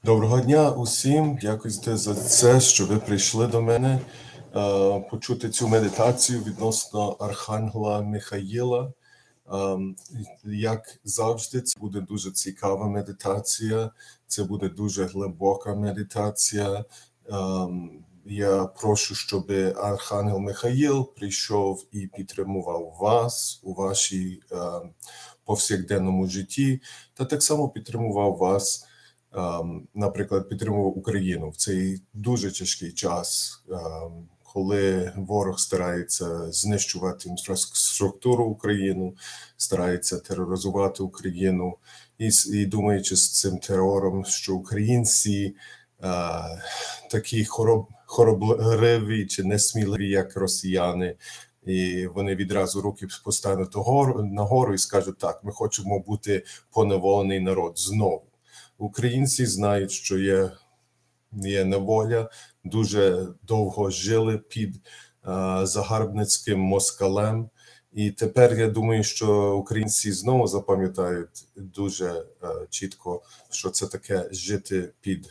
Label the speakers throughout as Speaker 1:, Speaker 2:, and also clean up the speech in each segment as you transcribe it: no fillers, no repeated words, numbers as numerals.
Speaker 1: Доброго дня усім. Дякую за це, що ви прийшли до мене почути цю медитацію відносно Архангела Михаїла. Як завжди, це буде дуже цікава медитація, це буде дуже глибока медитація. Я прошу, щоб Архангел Михаїл прийшов і підтримував вас у вашій повсякденному житті, та так само підтримував вас. Наприклад, підтримував Україну в цей дуже тяжкий час, коли ворог старається знищувати інфраструктуру України, старається тероризувати Україну, і думаючи з цим терором, що українці такі хоробливі чи несміливі, як росіяни, і вони відразу руки поставлять нагору і скажуть: так, ми хочемо бути поневолений народ знову. Українці знають, що є неволя, дуже довго жили під загарбницьким москалем. І тепер я думаю, що українці знову запам'ятають дуже чітко, що це таке жити під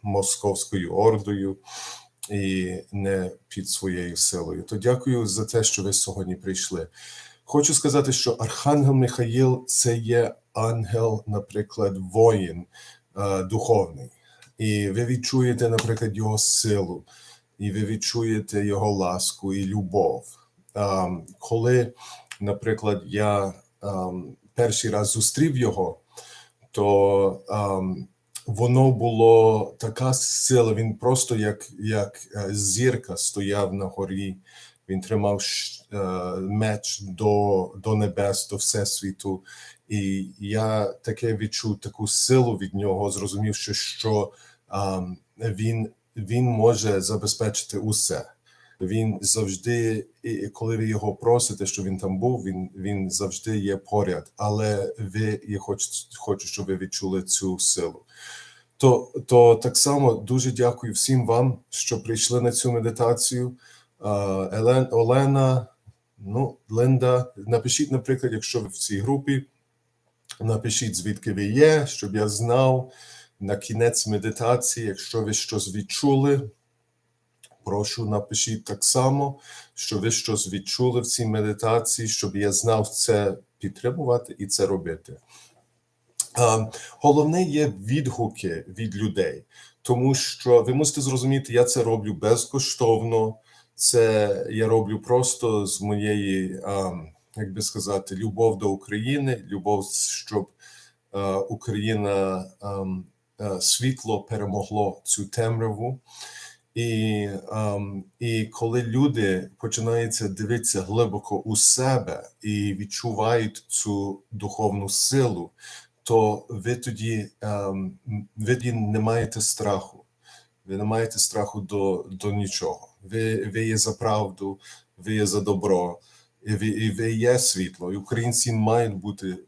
Speaker 1: московською ордою і не під своєю силою. То дякую за те, що ви сьогодні прийшли. Хочу сказати, що Архангел Михаїл – це є ангел, наприклад, воїн духовний. І ви відчуєте, наприклад, його силу, і ви відчуєте його ласку і любов. Коли, наприклад, я перший раз зустрів його, то воно було така сила, він просто як зірка стояв на горі. Він тримав меч до небес, до Всесвіту. І я таке відчув таку силу від нього, зрозумів, що він може забезпечити усе. Він завжди, коли ви його просите, що він там був, він завжди є поряд. Але я хочу, щоб ви відчули цю силу. То так само дуже дякую всім вам, що прийшли на цю медитацію. Олена, Линда, напишіть, наприклад, якщо ви в цій групі, напишіть, звідки ви є, щоб я знав на кінець медитації, якщо ви щось відчули, прошу, напишіть так само, що ви щось відчули в цій медитації, щоб я знав це підтримувати і це робити. Головне є відгуки від людей, тому що ви мусите зрозуміти, я це роблю безкоштовно, це я роблю просто з моєї, як би сказати, любов до України, любов, щоб Україна світло перемогло цю темряву. І коли люди починаються дивитися глибоко у себе і відчувають цю духовну силу, то ви тоді не маєте страху. Ви не маєте страху до нічого. Ви є за правду, ви є за добро, і ви є світло. І українці мають бути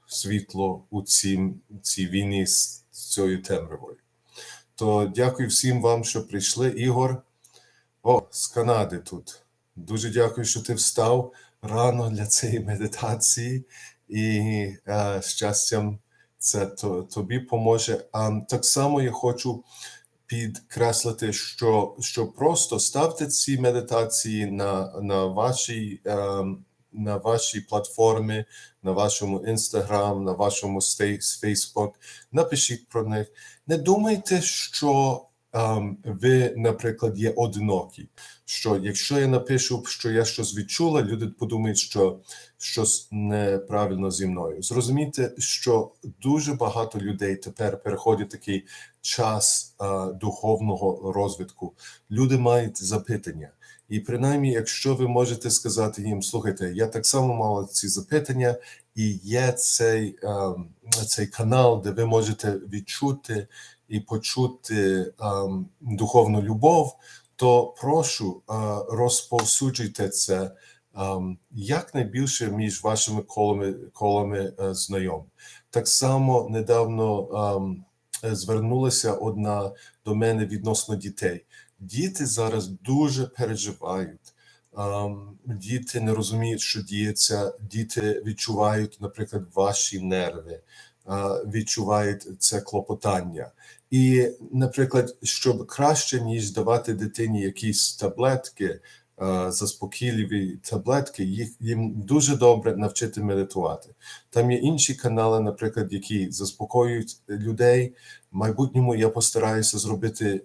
Speaker 1: світло у цій війні з цією темрявою. То дякую всім вам, що прийшли. Ігор, з Канади тут. Дуже дякую, що ти встав рано для цієї медитації. І щастям це тобі поможе. Так само я хочу підкреслити, що просто ставте ці медитації на вашій платформі, на вашому Instagram, на вашому Facebook. Напишіть про них. Не думайте, що ви, наприклад, є одинокі. Що якщо я напишу, що я щось відчула, люди подумають, що щось неправильно зі мною. Зрозумійте, що дуже багато людей тепер переходять такий час духовного розвитку. Люди мають запитання. І принаймні, якщо ви можете сказати їм: слухайте, я так само мала ці запитання, і є цей канал, де ви можете відчути і почути духовну любов, то прошу, розповсюджуйте це якнайбільше між вашими колами знайомих. Так само недавно звернулася одна до мене відносно дітей. Діти зараз дуже переживають. Діти не розуміють, що діється. Діти відчувають, наприклад, ваші нерви. відчувають це клопотання. І, наприклад, щоб краще, ніж давати дитині якісь таблетки, заспокійливі таблетки, їм дуже добре навчити медитувати. Там є інші канали, наприклад, які заспокоюють людей. В майбутньому я постараюся зробити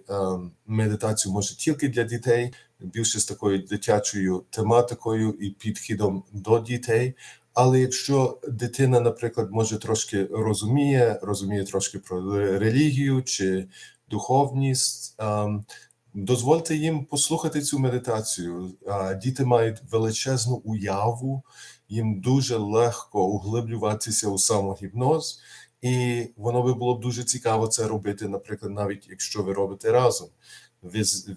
Speaker 1: медитацію, може, тільки для дітей, більше з такою дитячою тематикою і підходом до дітей. Але якщо дитина, наприклад, може трошки розуміє трошки про релігію чи духовність, дозвольте їм послухати цю медитацію. Діти мають величезну уяву, їм дуже легко углиблюватися у самогіпноз, і воно би було б дуже цікаво це робити, наприклад, навіть якщо ви робите разом.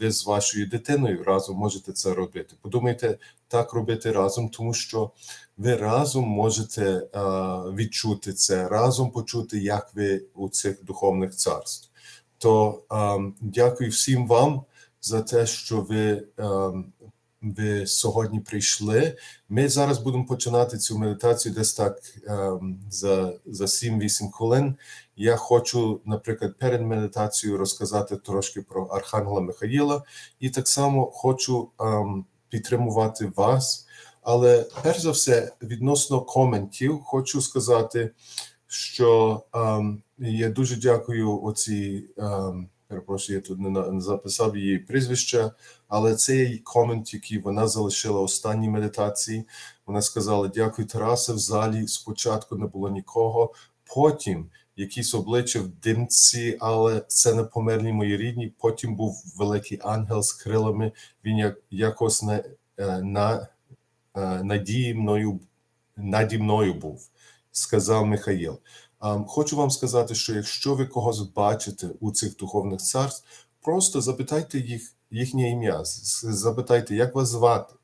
Speaker 1: Ви з вашою дитиною разом можете це робити. Подумайте, так робити разом, тому що ви разом можете відчути це, разом почути, як ви у цих духовних царств. То дякую всім вам за те, що ви сьогодні прийшли. Ми зараз будемо починати цю медитацію десь так за 7-8 хвилин. Я хочу, наприклад, перед медитацією розказати трошки про Архангела Михаїла і так само хочу підтримувати вас. Але перш за все, відносно коментів, хочу сказати, що я дуже дякую оцій, перепрошую, я тут не записав її прізвище, але це є комент, який вона залишила в останній медитації. Вона сказала: дякую, Тарасе, в залі спочатку не було нікого, потім якісь обличчя в димці, але це не померлі мої рідні, потім був великий ангел з крилами, він якось наді мною був, сказав Михаїл. Хочу вам сказати, що якщо ви когось бачите у цих духовних царств, просто запитайте їхнє ім'я, запитайте, як вас звати.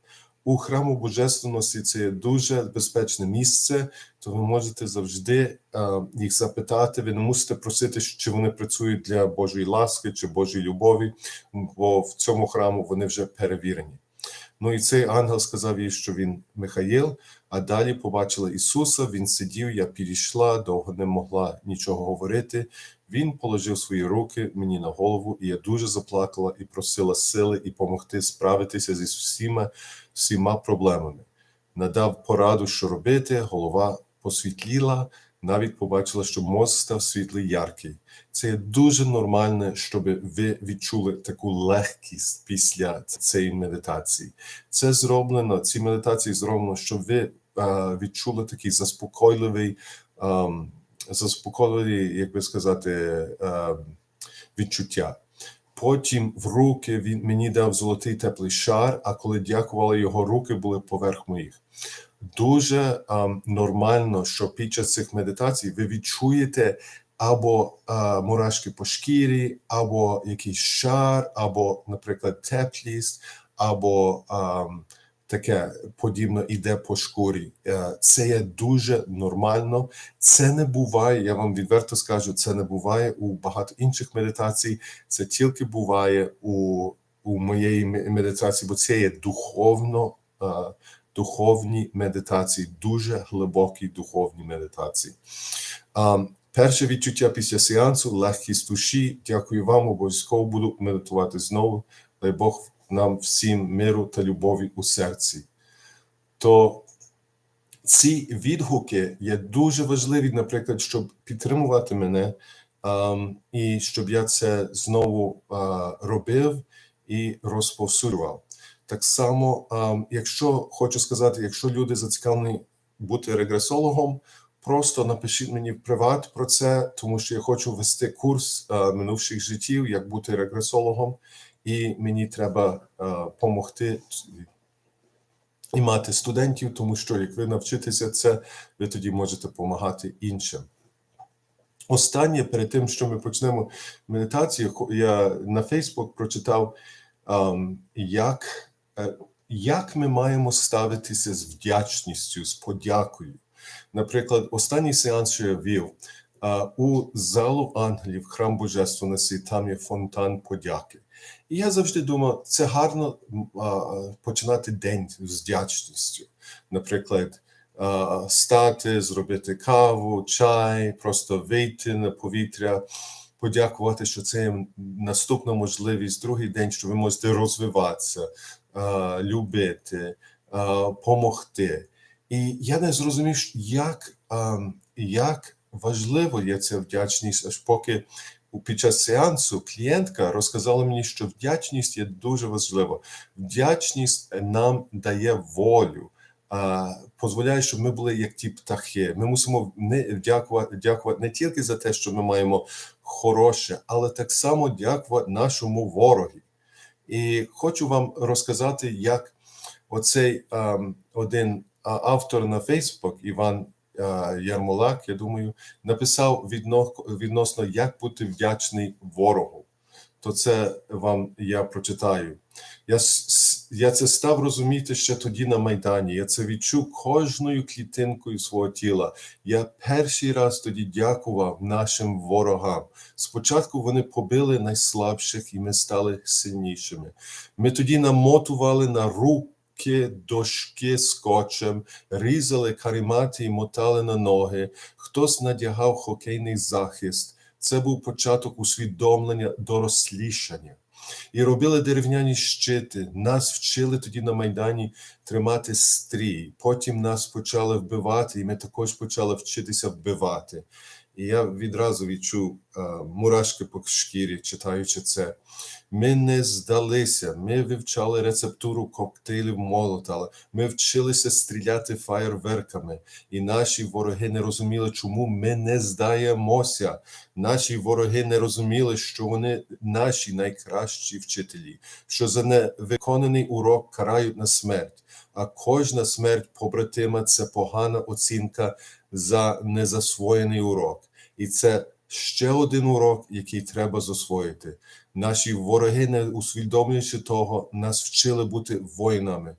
Speaker 1: У храму Божественності це є дуже безпечне місце, то ви можете завжди їх запитати, ви не мусите просити, чи вони працюють для Божої ласки, чи Божої любові, бо в цьому храму вони вже перевірені. Ну і цей ангел сказав їй, що він Михаїл, а далі побачила Ісуса, він сидів, я підійшла, довго не могла нічого говорити. Він положив свої руки мені на голову, і я дуже заплакала і просила сили і допомогти справитися зі всіма проблемами. Надав пораду, що робити, голова посвітліла, навіть побачила, що мозок став світлий, яркий. Це є дуже нормально, щоб ви відчули таку легкість після цієї медитації. Це зроблено, ці медитації зроблено, щоб ви відчули такий заспокійливий, як би сказати, відчуття. Потім в руки він мені дав золотий теплий шар, а коли дякували, його руки були поверх моїх. Дуже нормально, що під час цих медитацій ви відчуєте або мурашки по шкірі, або якийсь шар, або, наприклад, теплість, або таке подібно іде по шкурі. Це є дуже нормально. Це не буває, я вам відверто скажу, це не буває у багато інших медитацій, це тільки буває у моєї медитації, бо це є духовні медитації, дуже глибокі духовні медитації. Перше відчуття після сеансу, легкість душі. Дякую вам, обов'язково буду медитувати знову. Дай Бог нам всім миру та любові у серці. То ці відгуки є дуже важливі, наприклад, щоб підтримувати мене, і щоб я це знову робив і розповсюджував. Так само, якщо хочу сказати, якщо люди зацікавлені бути регресологом, просто напишіть мені в приват про це, тому що я хочу вести курс минувших життів, як бути регресологом, і мені треба допомогти і мати студентів, тому що як ви навчитеся це, ви тоді можете допомагати іншим. Останнє, перед тим, що ми почнемо медитацію, я на Facebook прочитав, як ми маємо ставитися з вдячністю, з подякою. Наприклад, останній сеанс, що я вів, у залу ангелів, храм Божественності, там є фонтан подяки. І я завжди думав, це гарно починати день з вдячністю. Наприклад, стати, зробити каву, чай, просто вийти на повітря, подякувати, що це є наступна можливість, другий день, що ви можете розвиватися, любити, помогти. І я не зрозумів, як важливо є ця вдячність, аж поки під час сеансу клієнтка розказала мені, що вдячність є дуже важлива. Вдячність нам дає волю, дозволяє, щоб ми були як ті птахи. Ми мусимо дякувати не тільки за те, що ми маємо хороше, але так само дякувати нашому ворогі. І хочу вам розказати, як оцей один автор на Фейсбук, Іван Ярмолак, я думаю, написав відносно, як бути вдячний ворогу. То це вам я прочитаю. Я це став розуміти ще тоді на Майдані. Я це відчув кожною клітинкою свого тіла. Я перший раз тоді дякував нашим ворогам. Спочатку вони побили найслабших, і ми стали сильнішими. Ми тоді намотували на руки дошки скотчем, різали каремати і мотали на ноги. Хтось надягав хокейний захист. Це був початок усвідомлення дорослішання. І робили дерев'яні щити. Нас вчили тоді на Майдані тримати стрій. Потім нас почали вбивати, і ми також почали вчитися вбивати. І я відразу відчув мурашки по шкірі, читаючи це. Ми не здалися, ми вивчали рецептуру коктейлів Молотова, ми вчилися стріляти фаєрверками, і наші вороги не розуміли, чому ми не здаємося. Наші вороги не розуміли, що вони наші найкращі вчителі, що за невиконаний урок карають на смерть, а кожна смерть побратима – це погана оцінка за незасвоєний урок. І це ще один урок, який треба засвоїти. Наші вороги, не усвідомлюючи того, нас вчили бути воїнами.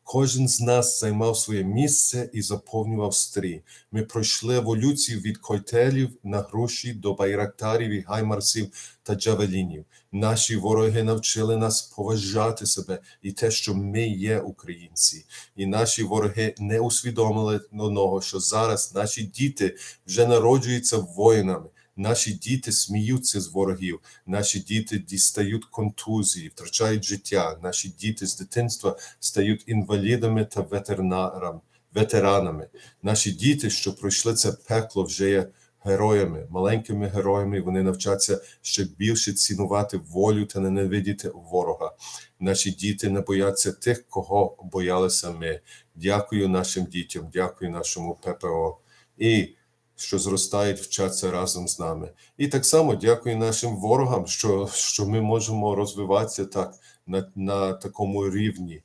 Speaker 1: Кожен з нас займав своє місце і заповнював стрій. Ми пройшли еволюцію від койтелів на груші до байрактарів і гаймарсів та джавелінів. Наші вороги навчили нас поважати себе і те, що ми є українці. І наші вороги не усвідомили одного, що зараз наші діти вже народжуються воїнами. Наші діти сміються з ворогів, наші діти дістають контузії, втрачають життя, наші діти з дитинства стають інвалідами та ветеранами. Наші діти, що пройшли це пекло, вже є героями, маленькими героями, вони навчаться ще більше цінувати волю та ненавидіти ворога. Наші діти не бояться тих, кого боялися ми. Дякую нашим дітям, дякую нашому ППО. І що зростають, вчаться разом з нами. І так само дякую нашим ворогам, що ми можемо розвиватися так на такому рівні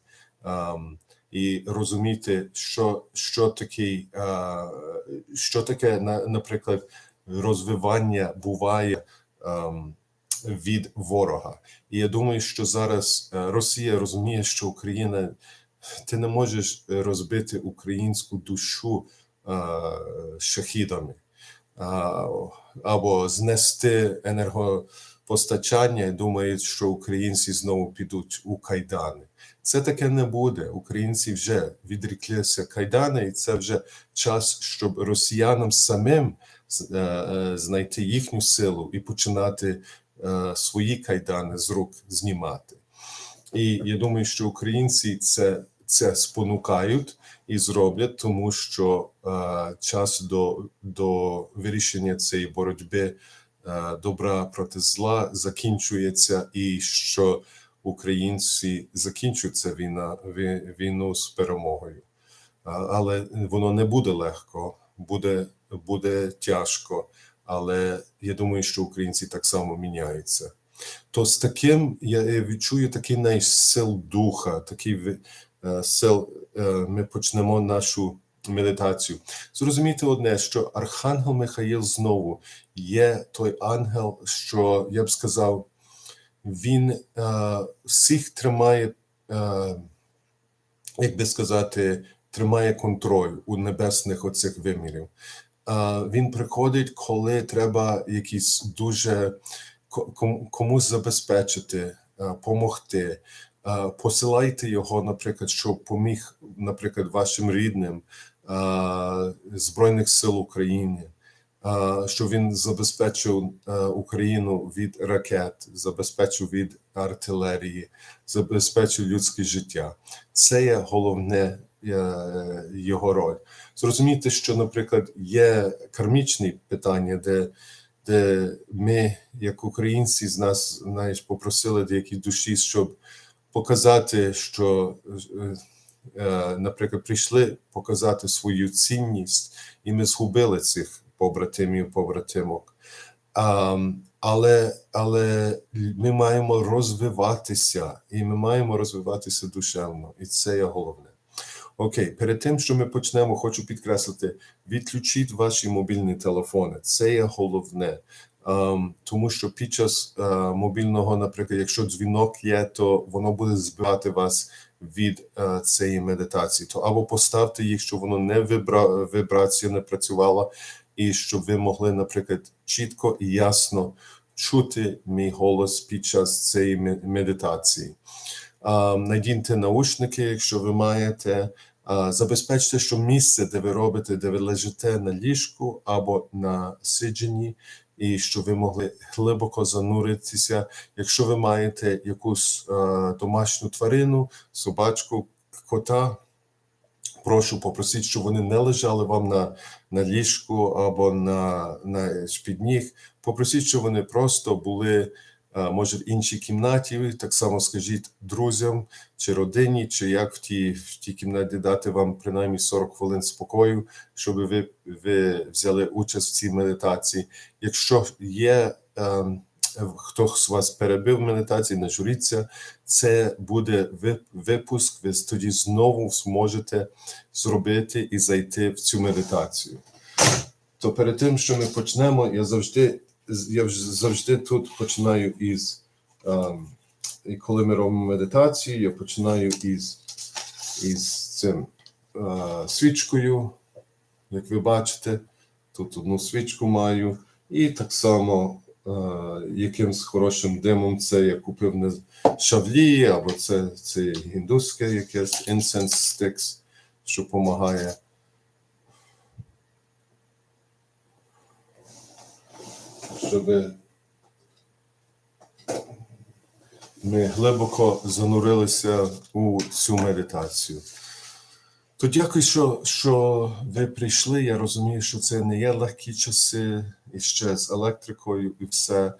Speaker 1: і розуміти, що таке, наприклад, розвивання буває від ворога. І я думаю, що зараз Росія розуміє, що Україна, ти не можеш розбити українську душу шахідами або знести енергопостачання і думають, що українці знову підуть у кайдани. Це таке не буде. Українці вже відріклися кайдани, і це вже час, щоб росіянам самим знайти їхню силу і починати свої кайдани з рук знімати. І я думаю, що українці це спонукають і зроблять, тому що час до вирішення цієї боротьби добра проти зла закінчується, і що українці закінчують цю війну з перемогою. Але воно не буде легко, буде тяжко, але я думаю, що українці так само міняються. То з таким я відчую такий сил духа, такий сил, ми почнемо нашу медитацію. Зрозумійте одне, що Архангел Михаїл знову є той ангел, що, я б сказав, він всіх тримає, як би сказати, тримає контроль у небесних оцих вимірів. Він приходить, коли треба якісь дуже комусь забезпечити, помогти. Посилайте його, наприклад, щоб поміг, наприклад, вашим рідним Збройних сил України, щоб він забезпечив Україну від ракет, забезпечив від артилерії, забезпечив людське життя. Це є головне його роль. Зрозумійте, що, наприклад, є кармічні питання, де ми, як українці, з нас, знаєш, попросили деякі душі, щоб показати, що, наприклад, прийшли показати свою цінність, і ми згубили цих побратимів, побратимок. Але ми маємо розвиватися, і ми маємо розвиватися душевно, і це є головне. Окей, перед тим, що ми почнемо, хочу підкреслити, відключіть ваші мобільні телефони, це є головне. Тому що під час мобільного, наприклад, якщо дзвінок є, то воно буде збивати вас від цієї медитації. То або поставте їх, щоб воно не вібрація не працювала, і щоб ви могли, наприклад, чітко і ясно чути мій голос під час цієї медитації. Надіньте наушники, якщо ви маєте. Забезпечте, що місце, де ви робите, де ви лежите на ліжку або на сидженні, і щоб ви могли глибоко зануритися. Якщо ви маєте якусь домашню тварину, собачку, кота, прошу, попросіть, щоб вони не лежали вам на ліжку або на під ніг. Попросіть, щоб вони просто були, може, в іншій кімнаті. Так само скажіть друзям чи родині, чи як в тій кімнаті дати вам принаймні 40 хвилин спокою, щоб ви взяли участь в цій медитації. Якщо є хтось з вас перебив медитації, не журіться, це буде випуск, ви тоді знову зможете зробити і зайти в цю медитацію. То перед тим, що ми почнемо, я завжди тут починаю і коли ми робимо медитацію, я починаю із цим свічкою, як ви бачите, тут одну свічку маю, і так само якимсь хорошим димом, це я купив на шавлі, або це індуське якесь incense sticks, що допомагає. Щоб ми глибоко занурилися у цю медитацію. То дякую, що ви прийшли. Я розумію, що це не є легкі часи, і ще з електрикою, і все.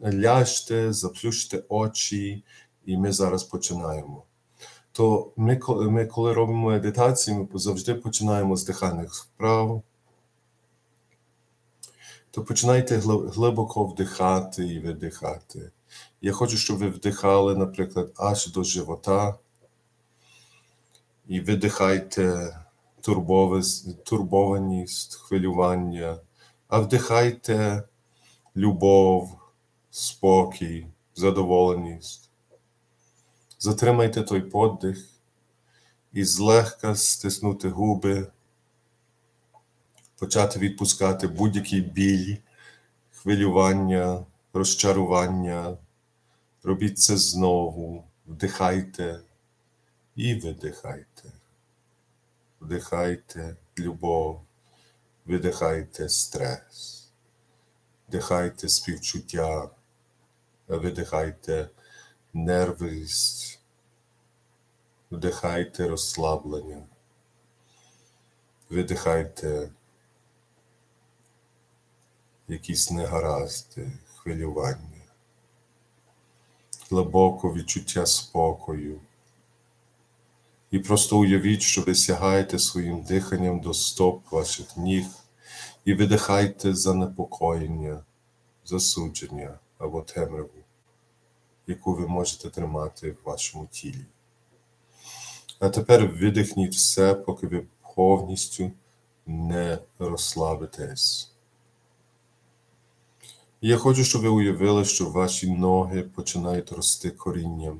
Speaker 1: Ляжте, заплющте очі, і ми зараз починаємо. То ми коли робимо медитацію, ми завжди починаємо з дихальних вправ. То починайте глибоко вдихати і видихати. Я хочу, щоб ви вдихали, наприклад, аж до живота. І видихайте турбованість, хвилювання, а вдихайте любов, спокій, задоволеність. Затримайте той подих і злегка стиснути губи, почати відпускати будь-який біль, хвилювання, розчарування. Робіть це знову, вдихайте і видихайте. Вдихайте любов, видихайте стрес, вдихайте співчуття, видихайте нервовість, вдихайте розслаблення, видихайте якісь негаразди, хвилювання, глибоке відчуття спокою. І просто уявіть, що ви сягаєте своїм диханням до стоп ваших ніг і видихайте занепокоєння, засудження або темряву, яку ви можете тримати в вашому тілі. А тепер видихніть все, поки ви повністю не розслабитесь. І я хочу, щоб ви уявили, що ваші ноги починають рости корінням.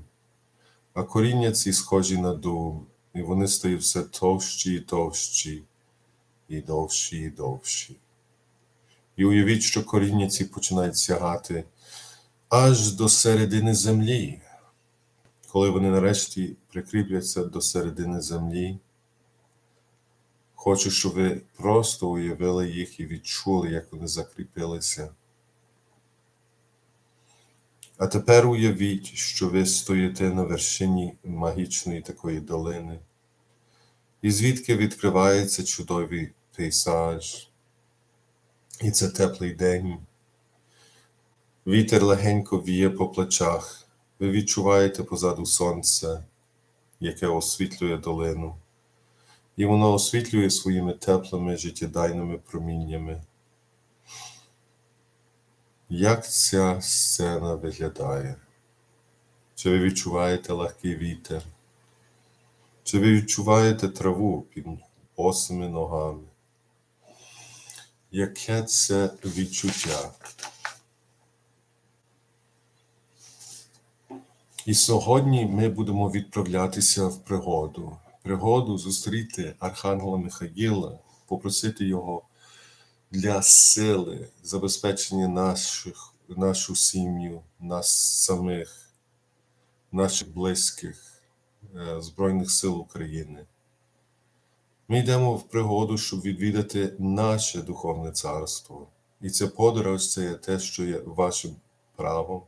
Speaker 1: А коріння ці схожі на дуб, і вони стають все товщі і товщі, і довші і довші. І уявіть, що коріння ці починають сягати аж до середини землі. Коли вони нарешті прикріпляться до середини землі, Хочу, щоб ви просто уявили їх і відчули, як вони закріпилися. А тепер уявіть, що ви стоїте на вершині магічної такої долини, і звідки відкривається чудовий пейзаж. І це теплий день. Вітер легенько віє по плечах. Ви відчуваєте позаду сонце, яке освітлює долину. І воно освітлює своїми теплими життєдайними проміннями. Як ця сцена виглядає? Чи ви відчуваєте легкий вітер? Чи ви відчуваєте траву під босими ногами? Яке це відчуття? І сьогодні ми будемо відправлятися в пригоду. Пригоду зустріти Архангела Михаїла, попросити його для сили, забезпечення нашу сім'ю, нас самих, наших близьких, Збройних сил України. Ми йдемо в пригоду, щоб відвідати наше духовне царство. І ця подорож – це є те, що є вашим правом.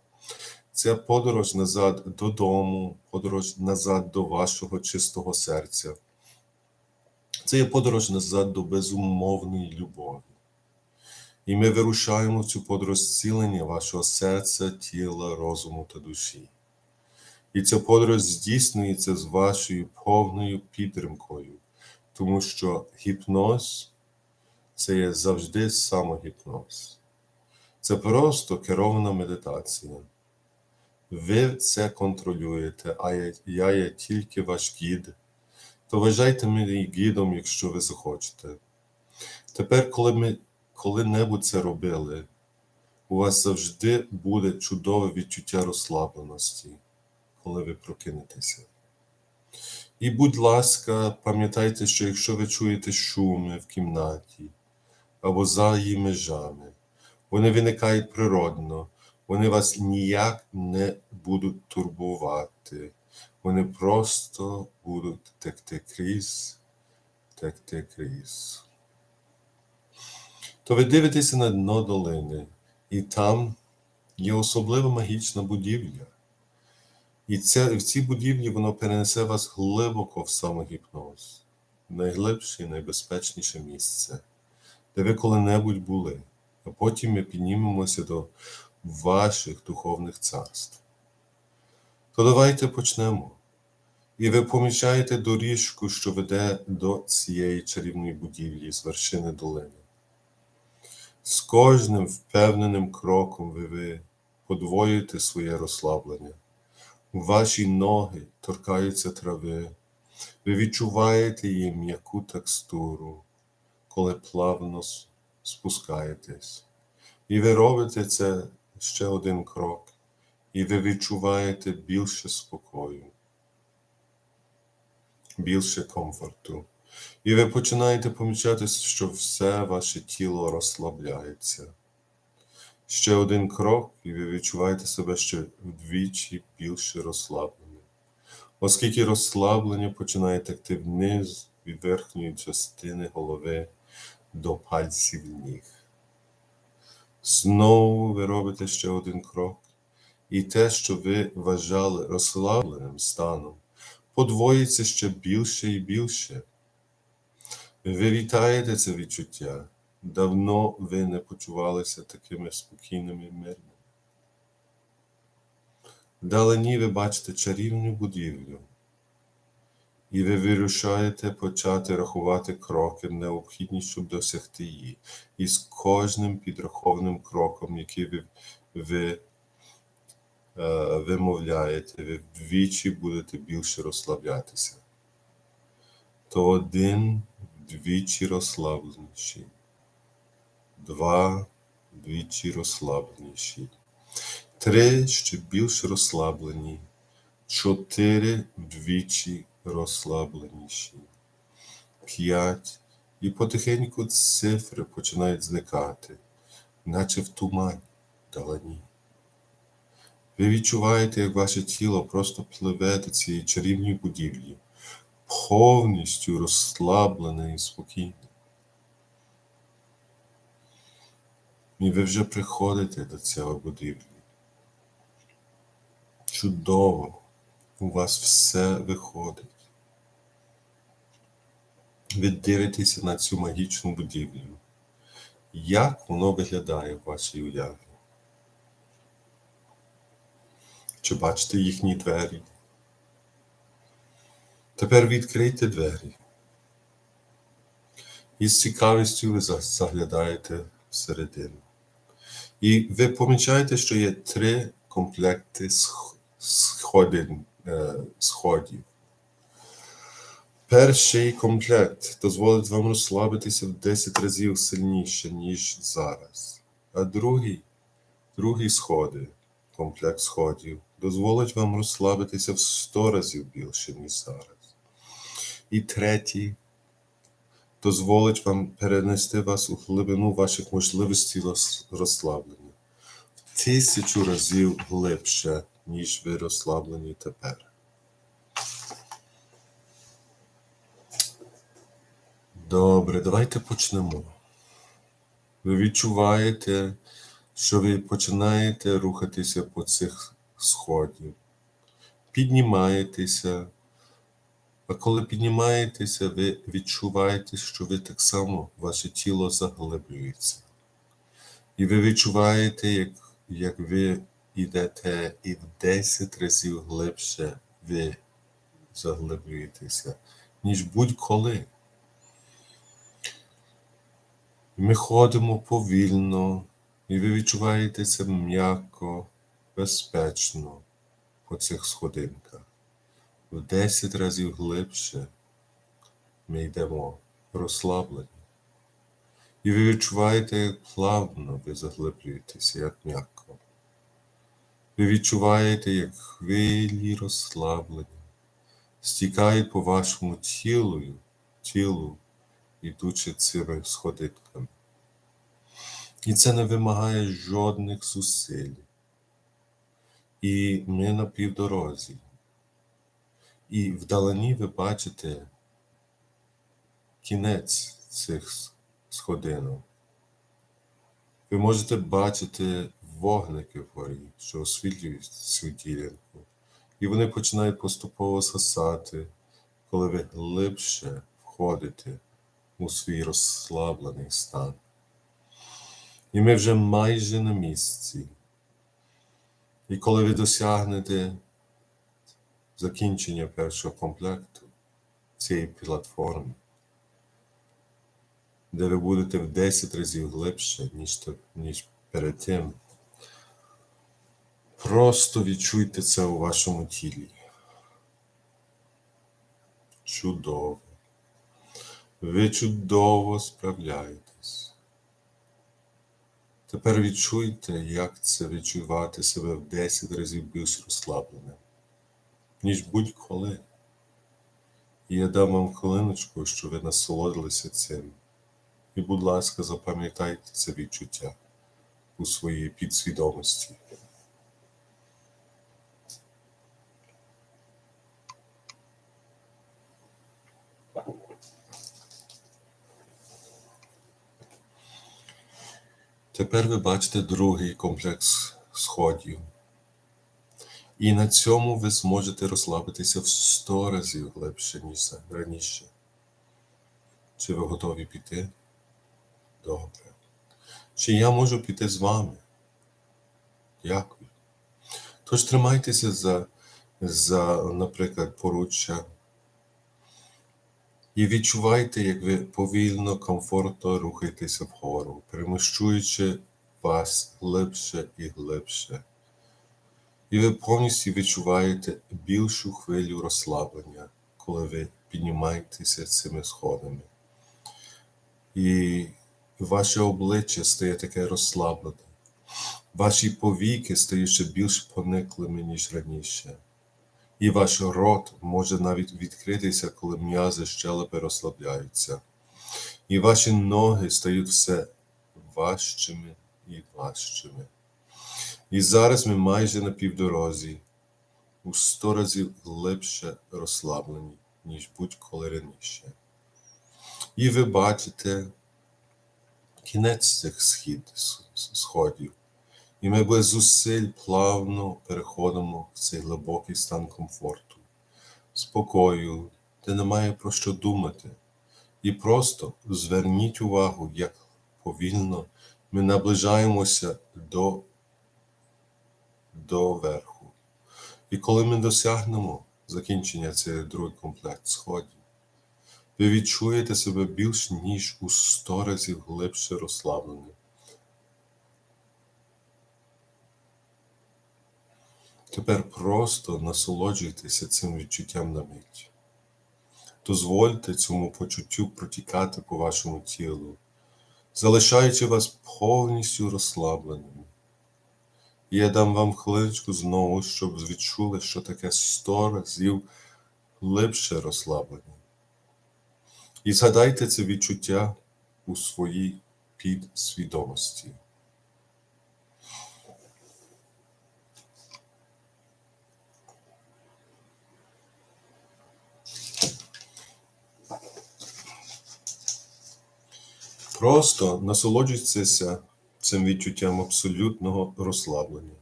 Speaker 1: Це подорож назад додому, подорож назад до вашого чистого серця. Це є подорож назад до безумовної любові. І ми вирушаємо в цю подорож зцілення вашого серця, тіла, розуму та душі. І ця подорож здійснюється з вашою повною підтримкою, тому що гіпноз – це є завжди самогіпноз. Це просто керована медитація. Ви це контролюєте, а я є тільки ваш гід. То вважайте мене гідом, якщо ви захочете. Тепер, коли ми коли-небудь це робили, у вас завжди буде чудове відчуття розслабленості, коли ви прокинетеся. І, будь ласка, пам'ятайте, що якщо ви чуєте шуми в кімнаті або за її межами, вони виникають природно, вони вас ніяк не будуть турбувати, вони просто будуть текти крізь. То ви дивитеся на дно долини, і там є особлива магічна будівля. І в цій будівлі воно перенесе вас глибоко в самогіпноз, найглибше і найбезпечніше місце, де ви коли-небудь були, а потім ми піднімемося до ваших духовних царств. То давайте почнемо. І ви помічаєте доріжку, що веде до цієї чарівної будівлі з вершини долини. З кожним впевненим кроком ви подвоюєте своє розслаблення. Ваші ноги торкаються трави, ви відчуваєте її м'яку текстуру, коли плавно спускаєтесь. І ви робите це ще один крок, і ви відчуваєте більше спокою, більше комфорту. І ви починаєте помічати, що все ваше тіло розслабляється. Ще один крок, і ви відчуваєте себе ще вдвічі більше розслаблені. Оскільки розслаблення починає текти вниз від верхньої частини голови до пальців ніг. Знову ви робите ще один крок, і те, що ви вважали розслабленим станом, подвоїться ще більше і більше. Ви вітаєте це відчуття. Давно ви не почувалися такими спокійними і мирними. Вдалині ви бачите чарівну будівлю, і ви вирішаєте почати рахувати кроки, необхідні, щоб досягти її. І з кожним підрахованим кроком, який ви вимовляєте, ви вдвічі будете більше розслаблятися. То один вдвічі розслабленіший, два вдвічі розслабленіші, три ще більш розслаблені, чотири вдвічі розслабленіші, 5, і потихеньку цифри починають зникати, наче в тумані вдалині. Ви відчуваєте, як ваше тіло просто пливе до цієї чарівної будівлі, повністю розслаблений і спокійний. І ви вже приходите до цього будівлі. Чудово! У вас все виходить. Ви дивитеся на цю магічну будівлю. Як воно виглядає в вашій уяві? Чи бачите їхні двері? Тепер відкрийте двері. І з цікавістю ви заглядаєте всередину. І ви помічаєте, що є 3 комплекти сходів. Перший комплект дозволить вам розслабитися в 10 разів сильніше, ніж зараз. А другий комплект сходів, дозволить вам розслабитися в 100 разів більше, ніж зараз. І третій дозволить вам перенести вас у глибину ваших можливостей розслаблення. В 1000 разів глибше, ніж ви розслаблені тепер. Добре, давайте почнемо. Ви відчуваєте, що ви починаєте рухатися по цих сходів. Піднімаєтеся. А коли піднімаєтеся, ви відчуваєте, що ви так само, ваше тіло заглиблюється. І ви відчуваєте, як ви йдете і в 10 разів глибше ви заглиблюєтеся, ніж будь-коли. Ми ходимо повільно, і ви відчуваєте це м'яко, безпечно по цих сходинках. В 10 разів глибше ми йдемо розслаблені. І ви відчуваєте, як плавно ви заглиблюєтеся, як м'яко. Ви відчуваєте, як хвилі розслаблені стікають по вашому тілу, ідучи цими сходинками. І це не вимагає жодних зусиль. І ми на півдорозі. І вдалині ви бачите кінець цих сходинок. Ви можете бачити вогники вгорі, що освітлюють цю ділянку. І вони починають поступово згасати, коли ви глибше входите у свій розслаблений стан. І ми вже майже на місці. І коли ви досягнете закінчення першого комплекту цієї платформи, де ви будете в 10 разів глибше, ніж перед тим, просто відчуйте це у вашому тілі. Чудово. Ви чудово справляєтесь. Тепер відчуйте, як це відчувати себе в 10 разів більш розслабленим, ніж будь-коли. І я дам вам хвилиночку, щоб ви насолодилися цим. І, будь ласка, запам'ятайте це відчуття у своїй підсвідомості. Тепер ви бачите другий комплекс сходів. І на цьому ви зможете розслабитися в 100 разів глибше, ніж раніше. Чи ви готові піти? Добре. Чи я можу піти з вами? Дякую. Тож тримайтеся за, наприклад, поруччя. І відчувайте, як ви повільно, комфортно рухаєтеся вгору, переміщуючи вас глибше і глибше. І ви повністю відчуваєте більшу хвилю розслаблення, коли ви піднімаєтеся цими сходами. І ваше обличчя стає таке розслаблене. Ваші повіки стають ще більш пониклими, ніж раніше. І ваш рот може навіть відкритися, коли м'язи щелепи розслабляються. І ваші ноги стають все важчими і важчими. І зараз ми майже на півдорозі, у 100 разів глибше розслаблені, ніж будь-коли раніше. І ви бачите кінець цих сходів. І ми без зусиль плавно переходимо в цей глибокий стан комфорту, спокою, де немає про що думати. І просто зверніть увагу, як повільно ми наближаємося до верху. І коли ми досягнемо закінчення цього другого комплекту сходів, ви відчуєте себе більш ніж у 100 разів глибше розслабленим. Тепер просто насолоджуйтеся цим відчуттям на мить. Дозвольте цьому почуттю протікати по вашому тілу, залишаючи вас повністю розслабленими. І я дам вам хвилиночку знову, щоб відчули, що таке 100 разів глибше розслаблення. І згадайте це відчуття у своїй підсвідомості. Просто насолоджуйтеся цим відчуттям абсолютного розслаблення.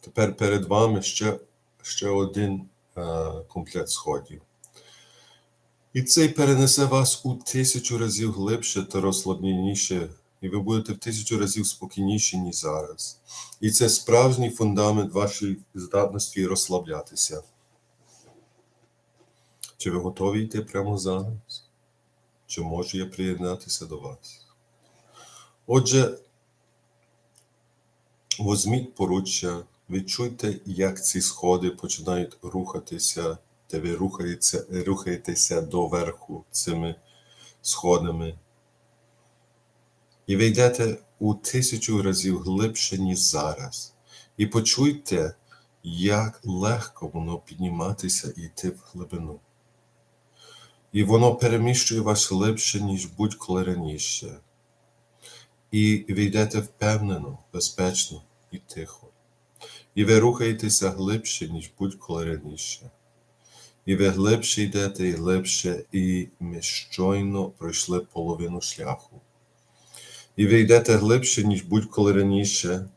Speaker 1: Тепер перед вами ще один комплект сходів. І цей перенесе вас у 1000 разів глибше та розслабленіше, і ви будете в 1000 разів спокійніші, ніж зараз. І це справжній фундамент вашої здатності розслаблятися. Чи ви готові йти прямо зараз? Чи можу я приєднатися до вас? Отже, візьміть поруччя, відчуйте, як ці сходи починають рухатися, де ви рухаєтеся до верху цими сходами. І ви йдете у 1000 разів глибше, ніж зараз. І почуйте, як легко воно підніматися і йти в глибину. І воно переміщує вас глибше, ніж будь-коли раніше. І ви йдете впевнено, безпечно і тихо. І ви рухаєтеся глибше, ніж будь-коли раніше. І ви глибше йдете і глибше, і ми щойно пройшли половину шляху. І ви йдете глибше, ніж будь-коли раніше.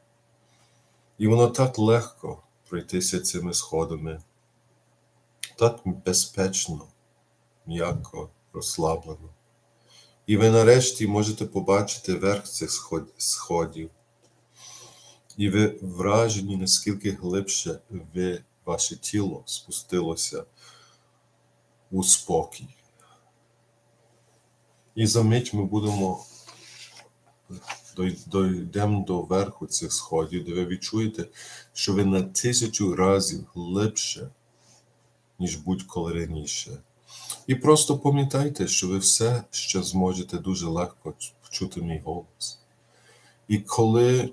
Speaker 1: І воно так легко пройтися цими сходами. Так безпечно, м'яко, розслаблено. І ви нарешті можете побачити верх цих сходів. І ви вражені, наскільки глибше ваше тіло спустилося у спокій. І за мить ми дійдемо до верху цих сходів, де ви відчуєте, що ви на 1000 разів глибше, ніж будь-коли раніше. І просто пам'ятайте, що ви все ще зможете дуже легко почути мій голос. І коли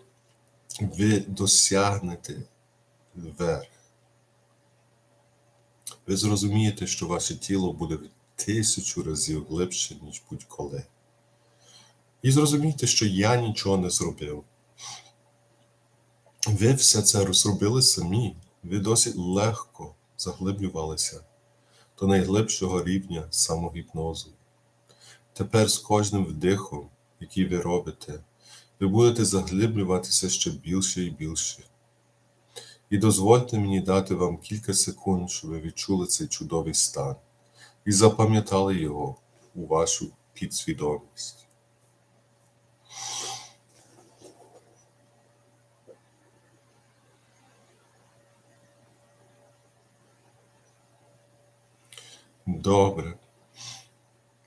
Speaker 1: ви досягнете верх, ви зрозумієте, що ваше тіло буде в 1000 разів глибше, ніж будь-коли. І зрозумійте, що я нічого не зробив. Ви все це зробили самі. Ви досить легко заглиблювалися до найглибшого рівня самогіпнозу. Тепер з кожним вдихом, який ви робите, ви будете заглиблюватися ще більше і більше. І дозвольте мені дати вам кілька секунд, щоб ви відчули цей чудовий стан і запам'ятали його у вашу підсвідомість. Добре.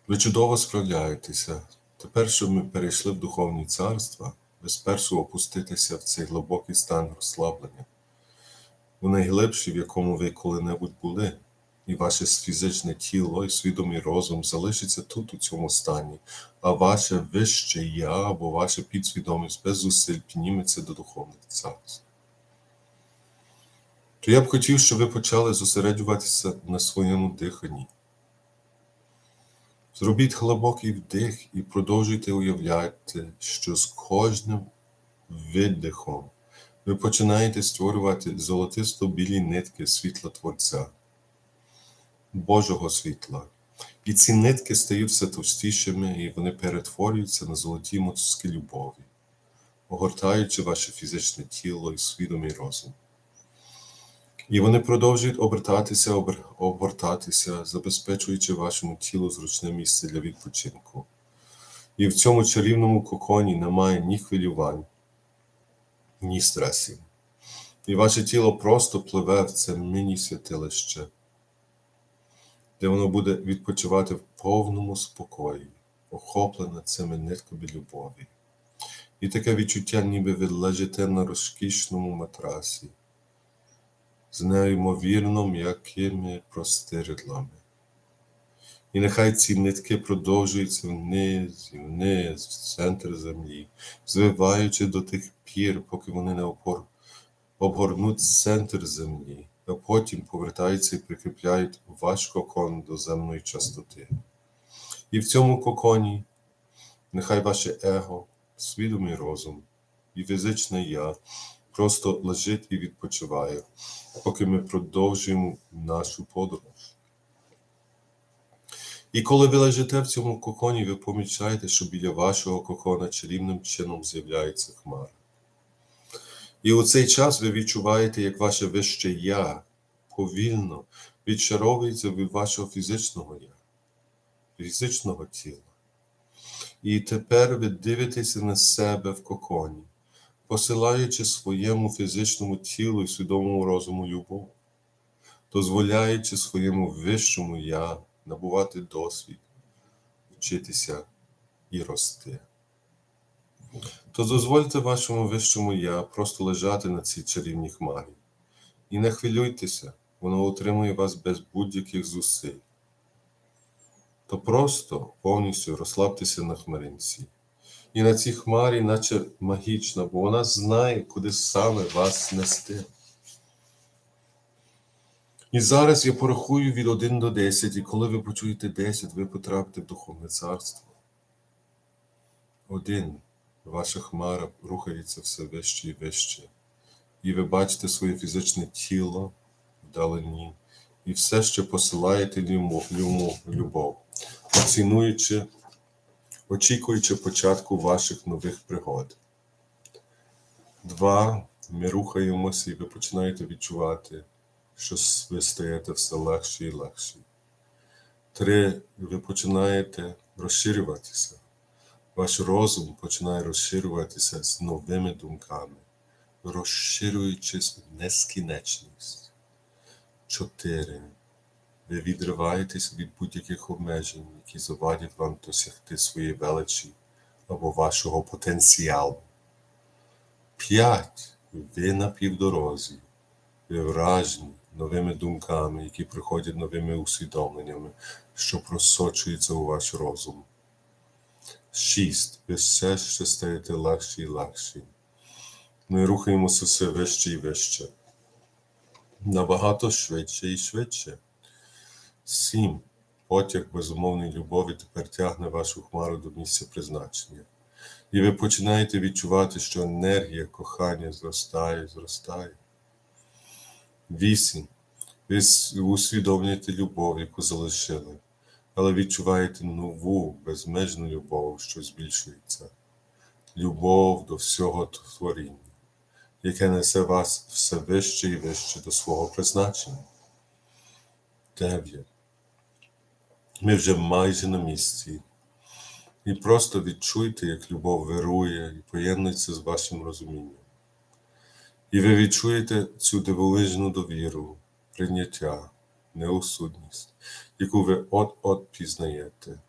Speaker 1: Ви чудово справляєтеся. Тепер, щоб ми перейшли в духовні царства, ви спершу опуститеся в цей глибокий стан розслаблення, у найглибший, в якому ви коли-небудь були, і ваше фізичне тіло і свідомий розум залишиться тут, у цьому стані, а ваше вище я або ваша підсвідомість без зусиль підніметься до духовних царств. То я б хотів, щоб ви почали зосереджуватися на своєму диханні. Зробіть глибокий вдих і продовжуйте уявляти, що з кожним видихом ви починаєте створювати золотисто-білі нитки світла Творця. Божого світла. І ці нитки стають все товстішими, і вони перетворюються на золоті мотузки любові, огортаючи ваше фізичне тіло і свідомий розум. І вони продовжують обертатися, забезпечуючи вашому тілу зручне місце для відпочинку. І в цьому чарівному коконі немає ні хвилювань, ні стресів. І ваше тіло просто пливе в це міні-святилище, де воно буде відпочивати в повному спокої, охоплене цими нитками любові. І таке відчуття, ніби ви лежите на розкішному матрасі, з неймовірно м'якими простирадлами. І нехай ці нитки продовжуються вниз і вниз, в центр землі, звиваючи до тих пір, поки вони не обгорнуть центр землі, а потім повертаються і прикріпляють ваш кокон до земної частоти. І в цьому коконі нехай ваше его, свідомий розум і фізичне я просто лежить і відпочиває, поки ми продовжуємо нашу подорож. І коли ви лежите в цьому коконі, ви помічаєте, що біля вашого кокона чарівним чином з'являється хмара. І у цей час ви відчуваєте, як ваше вище я повільно відчаровується від вашого фізичного я, фізичного тіла. І тепер ви дивитеся на себе в коконі, посилаючи своєму фізичному тілу і свідомому розуму любов, дозволяючи своєму вищому я набувати досвід, вчитися і рости. То дозвольте вашому вищому я просто лежати на цій чарівній хмарі. І не хвилюйтеся, воно утримує вас без будь-яких зусиль. То просто повністю розслабтеся на хмаринці. І на цій хмарі, наче магічна, бо вона знає, куди саме вас нести. І зараз я порахую від 1 до 10, і коли ви почуєте 10, ви потрапите в Духовне Царство. 1. Ваша хмара рухається все вище і вище. І ви бачите своє фізичне тіло вдалині. І все ще посилаєте йому любов, очікуючи початку ваших нових пригод. 2. Ми рухаємося, і ви починаєте відчувати, що ви стаєте все легші і легші. 3. Ви починаєте розширюватися. Ваш розум починає розширюватися з новими думками, розширюючись в нескінченність. 4. Ви відриваєтесь від будь-яких обмежень, які завадять вам досягти своєї величі або вашого потенціалу. 5. Ви на півдорозі. Ви вражені новими думками, які приходять новими усвідомленнями, що просочуються у ваш розум. 6. Ви все ще стаєте легші і легші. Ми рухаємося все вище і вище. Набагато швидше і швидше. 7. Потяг безумовної любові тепер тягне вашу хмару до місця призначення. І ви починаєте відчувати, що енергія кохання зростає. 8. Ви усвідомлюєте любов, яку залишили, але відчуваєте нову, безмежну любов, що збільшується. Любов до всього творіння, яке несе вас все вище і вище до свого призначення. 9. Ми вже майже на місці. І просто відчуйте, як любов вирує і поєднується з вашим розумінням. І ви відчуєте цю дивовижну довіру, прийняття, неосудність, яку ви от-от пізнаєте.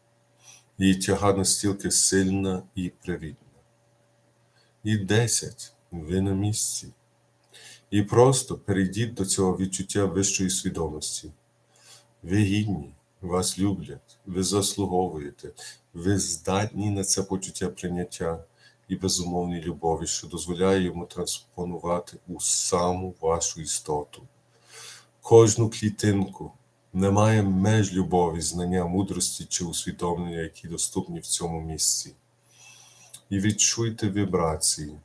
Speaker 1: Її тяга настільки сильна і привітна. І 10. Ви на місці. І просто перейдіть до цього відчуття вищої свідомості. Ви гідні, вас люблять, ви заслуговуєте, ви здатні на це почуття прийняття і безумовної любові, що дозволяє йому транспонувати у саму вашу істоту. Кожну клітинку. Немає меж любові, знання, мудрості чи усвідомлення, які доступні в цьому місці. І відчуйте вібрації.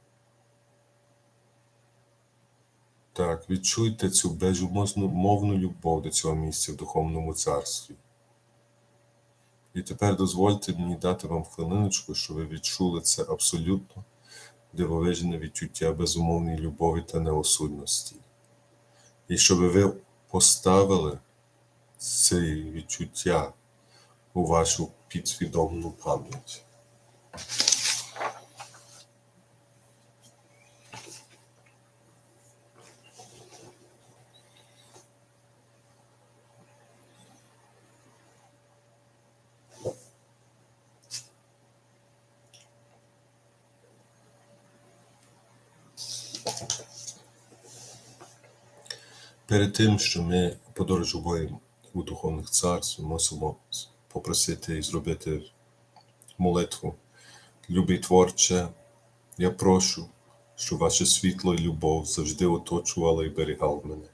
Speaker 1: Так, відчуйте цю безумовну любов до цього місця в Духовному Царстві. І тепер дозвольте мені дати вам хвилиночку, щоб ви відчули це абсолютно дивовижне відчуття безумовної любові та неосудності. І щоб ви поставили це відчуття у вашу підсвідому пам'ять. Перед тим, що ми подорожуємо у духовних царств, мусимо попросити і зробити молитву. Любий Творче, я прошу, щоб ваше світло і любов завжди оточували і берігали мене.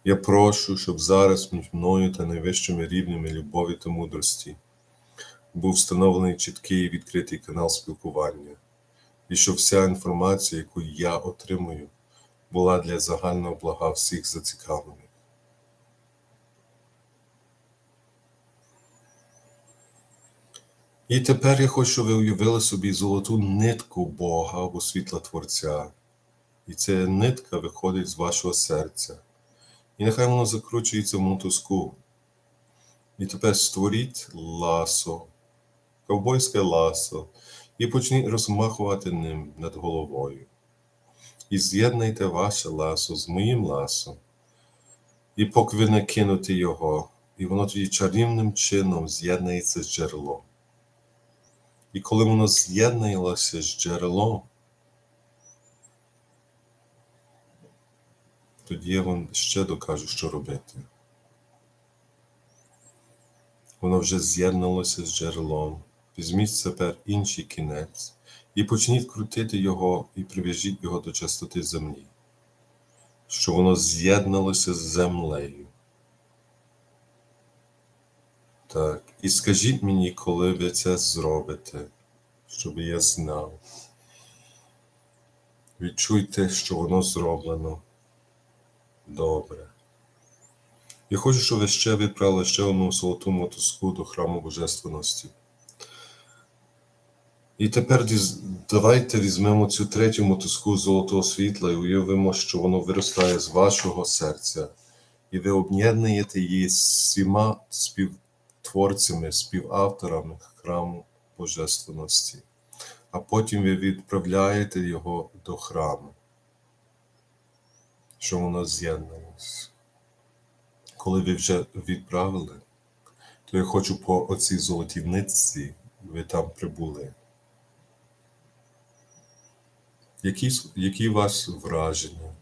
Speaker 1: Я прошу, щоб зараз між мною та найвищими рівнями любові та мудрості був встановлений чіткий і відкритий канал спілкування, і щоб вся інформація, яку я отримую, була для загального блага всіх зацікавлених. І тепер я хочу, щоб ви уявили собі золоту нитку Бога або світла Творця. І ця нитка виходить з вашого серця. І нехай воно закручується в мотузку. І тепер створіть ласо, ковбойське ласо, і почніть розмахувати ним над головою. І з'єднайте ваше ласо з моїм ласом. І поки ви не кинете його, і воно тоді чарівним чином з'єднається з джерелом. І коли воно з'єдналося з джерелом, тоді я вам ще докажу, що робити. Воно вже з'єдналося з джерелом. Візьміть тепер інший кінець і почніть крутити його і прив'яжіть його до частоти землі, що воно з'єдналося з землею. Так, і скажіть мені, коли ви це зробите, щоб я знав. Відчуйте, що воно зроблено. Добре. Я хочу, щоб ви ще відправили ще одну золоту мотузку до храму Божественності. І тепер давайте візьмемо цю третю мотузку золотого світла і уявимо, що воно виростає з вашого серця. І ви об'єднуєте її з всіма співтворцями, співавторами храму Божественності. А потім ви відправляєте його до храму, що воно з'єдналось. Коли ви вже відправили, то я хочу по оцій золотій нитці, ви там прибули. Які у вас враження?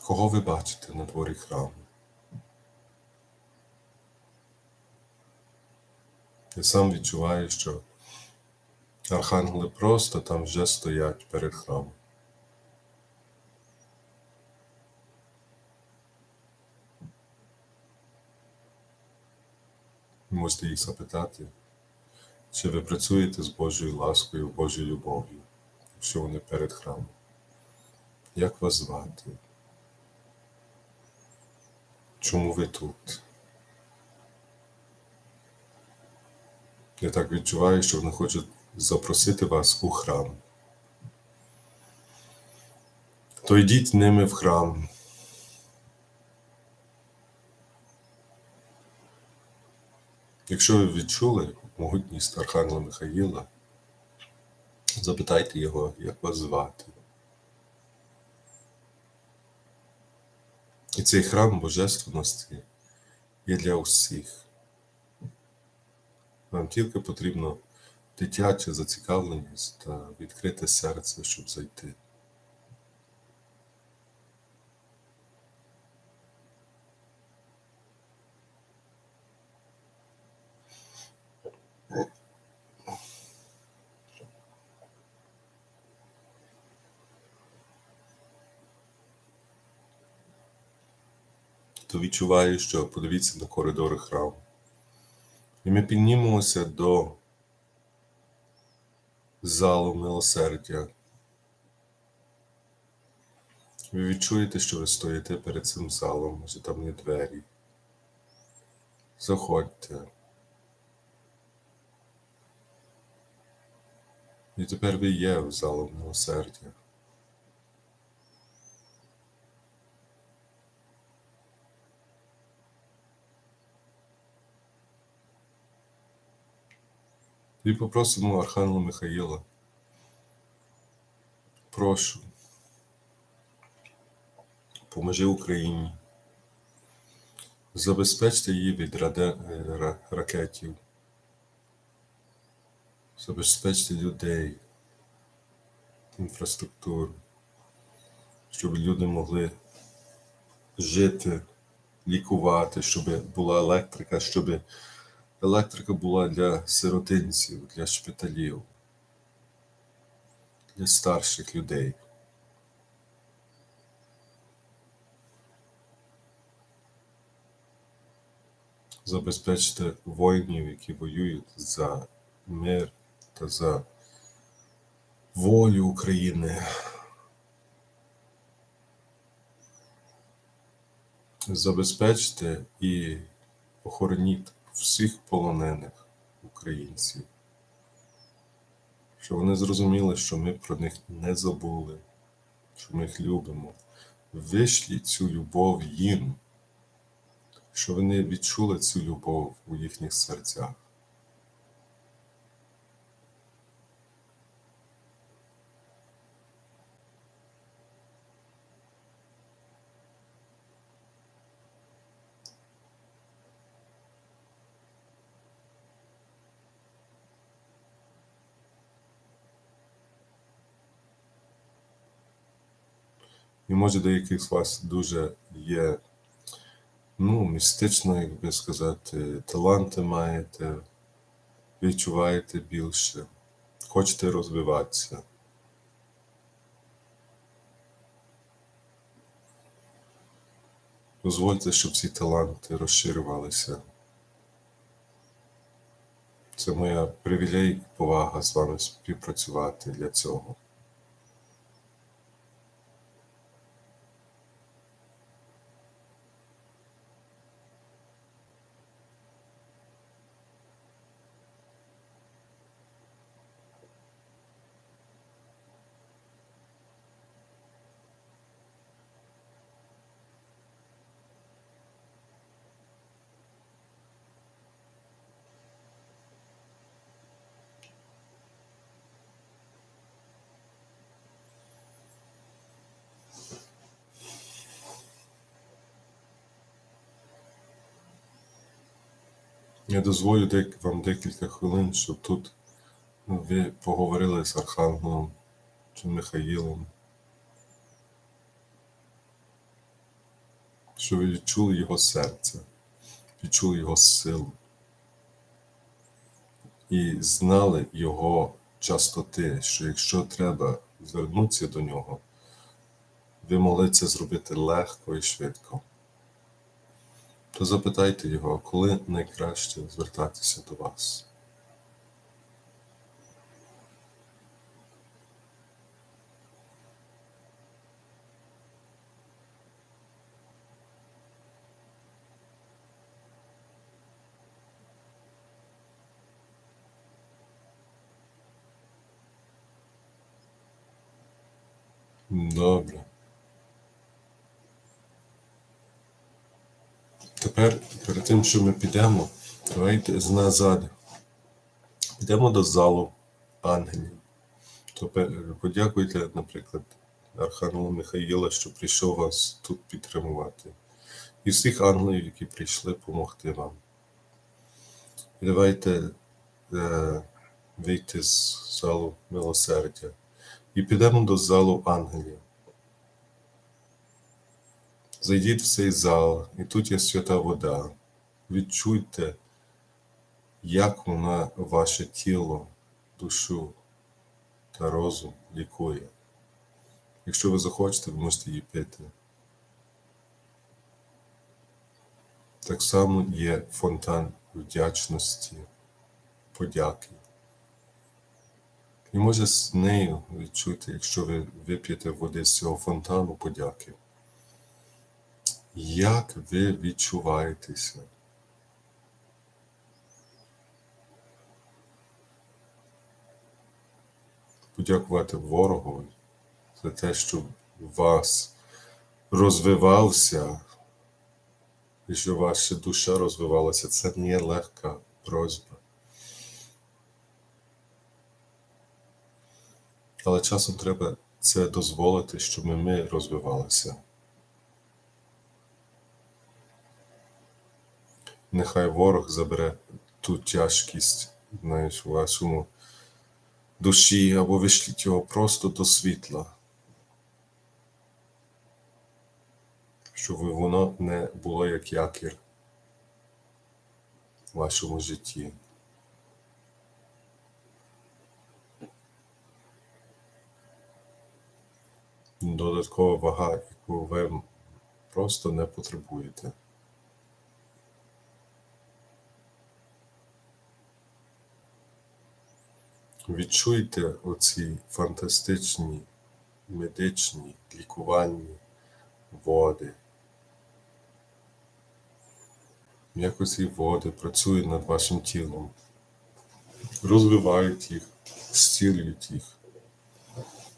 Speaker 1: Кого ви бачите на дворі храму? Я сам відчуваю, що архангели просто там вже стоять перед храмом. Ви можете їх запитати, чи ви працюєте з Божою ласкою, Божою любов'ю, якщо вони перед храмом. Як вас звати? Чому ви тут? Я так відчуваю, що вони хочуть запросити вас у храм. То йдіть ними в храм. Якщо ви відчули могутність Архангела Михаїла, запитайте його, як вас звати. І цей храм Божественності є для усіх. Вам тільки потрібно дитяча зацікавленість та відкрите серце, щоб зайти. То відчуваю, що подивіться на коридори храму. І ми піднімемося до залу милосердя, Ви відчуєте, що ви стоїте перед цим залом, може там є двері. Заходьте. І тепер ви є в залом милосердя. І попросимо Архангела Михаїла. Прошу, поможи Україні. Забезпечте її від ракетів. Забезпечте людей, інфраструктуру, щоб люди могли жити, лікувати, щоб була електрика, щоб електрика була для сиротинців, для шпиталів, для старших людей. Забезпечте воїнів, які воюють за мир та за волю України. Забезпечте і охороніть всіх полонених українців, щоб вони зрозуміли, що ми про них не забули, що ми їх любимо. Вишліть цю любов їм, щоб вони відчули цю любов у їхніх серцях. І може деяких з вас дуже є, містично, як би сказати, таланти маєте, відчуваєте більше, хочете розвиватися. Дозвольте, щоб ці таланти розширювалися. Це моя привілей і повага з вами співпрацювати для цього. Я дозволю вам декілька хвилин, щоб тут ви поговорили з Архангелом чи Михаїлом, щоб ви відчули його серце, відчули його силу і знали його частоти, що якщо треба звернутися до нього, ви могли це зробити легко і швидко. То запитайте його, коли найкраще звертатися до вас. Добре. Тепер, перед тим, що ми підемо, давайте назад. Підемо до залу ангелів. Подякуйте, наприклад, Архангелу Михаїла, що прийшов вас тут підтримувати. І всіх ангелів, які прийшли допомогти вам. І давайте вийти з залу милосердя. І підемо до залу ангелів. Зайдіть в цей зал, і тут є свята вода. Відчуйте, як вона ваше тіло, душу та розум лікує. Якщо ви захочете, ви можете її пити. Так само є фонтан вдячності, подяки. І може з нею відчути, якщо ви вип'єте води з цього фонтану подяки. Як ви відчуваєтеся? Подякувати ворогові за те, що вас розвивався, і що ваша душа розвивалася. Це не є легка просьба. Але часом треба це дозволити, щоб ми розвивалися. Нехай ворог забере ту тяжкість, знаєш, у вашому душі, або вишліть його просто до світла, щоб воно не було як якір в вашому житті. Додаткова вага, яку ви просто не потребуєте. Відчуйте оці фантастичні медичні, лікувальні води. Як оці води працюють над вашим тілом, розвивають їх, зцілюють їх,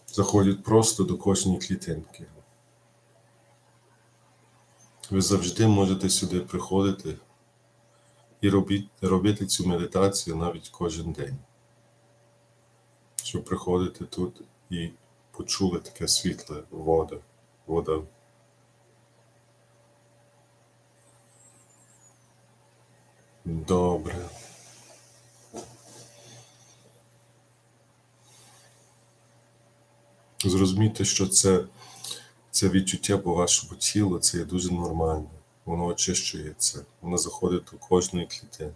Speaker 1: заходять просто до кожної клітинки. Ви завжди можете сюди приходити і робити цю медитацію навіть кожен день. Щоб приходити тут і почули таке світле вода. Добре. Зрозумійте, що це відчуття по вашому тілу, це є дуже нормально. Воно очищується, воно заходить до кожної клітини.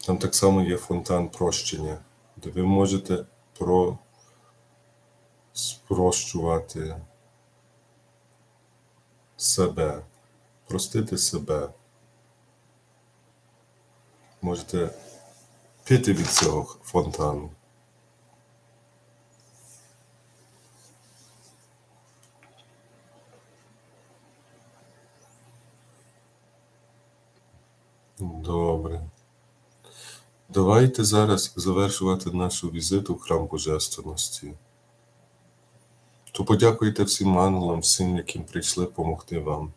Speaker 1: Там так само є фонтан прощення, де ви можете спрощувати себе, простити себе. Можете пити від цього фонтану. Добре. Давайте зараз завершувати нашу візиту в храм Божественності. То подякуйте всім ангелам, всім, яким прийшли допомогти вам.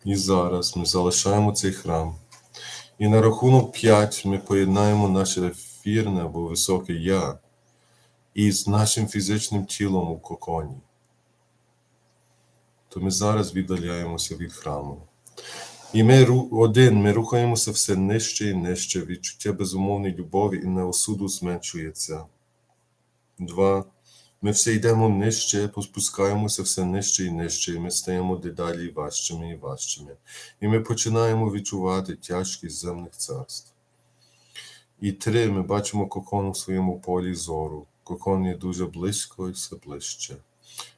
Speaker 1: І зараз ми залишаємо цей храм. І на рахунок 5 ми поєднаємо наше ефірне або високе Я із нашим фізичним тілом у коконі. То ми зараз віддаляємося від храму. І ми рухаємося все нижче і нижче, відчуття безумовної любові і неосуду зменшується. 2. Ми все йдемо нижче, спускаємося все нижче і нижче, і ми стаємо дедалі важчими і важчими. І ми починаємо відчувати тяжкість земних царств. І 3. Ми бачимо кокон у своєму полі зору. Кокон є дуже близько і все ближче.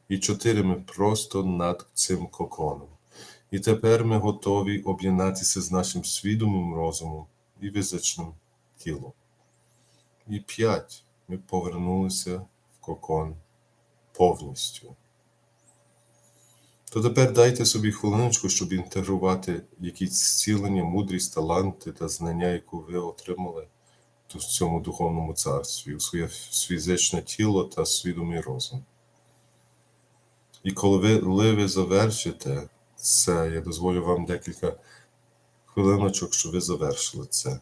Speaker 1: І 4. Ми просто над цим коконом. І тепер ми готові об'єднатися з нашим свідомим розумом і фізичним тілом. І 5. Ми повернулися в кокон повністю. То тепер дайте собі хвилиночку, щоб інтегрувати якісь зцілення, мудрість, таланти та знання, яку ви отримали в цьому духовному царстві, у своє фізичне тіло та свідомий розум. І коли ви завершите це, я дозволю вам декілька хвилиночок, щоб ви завершили це.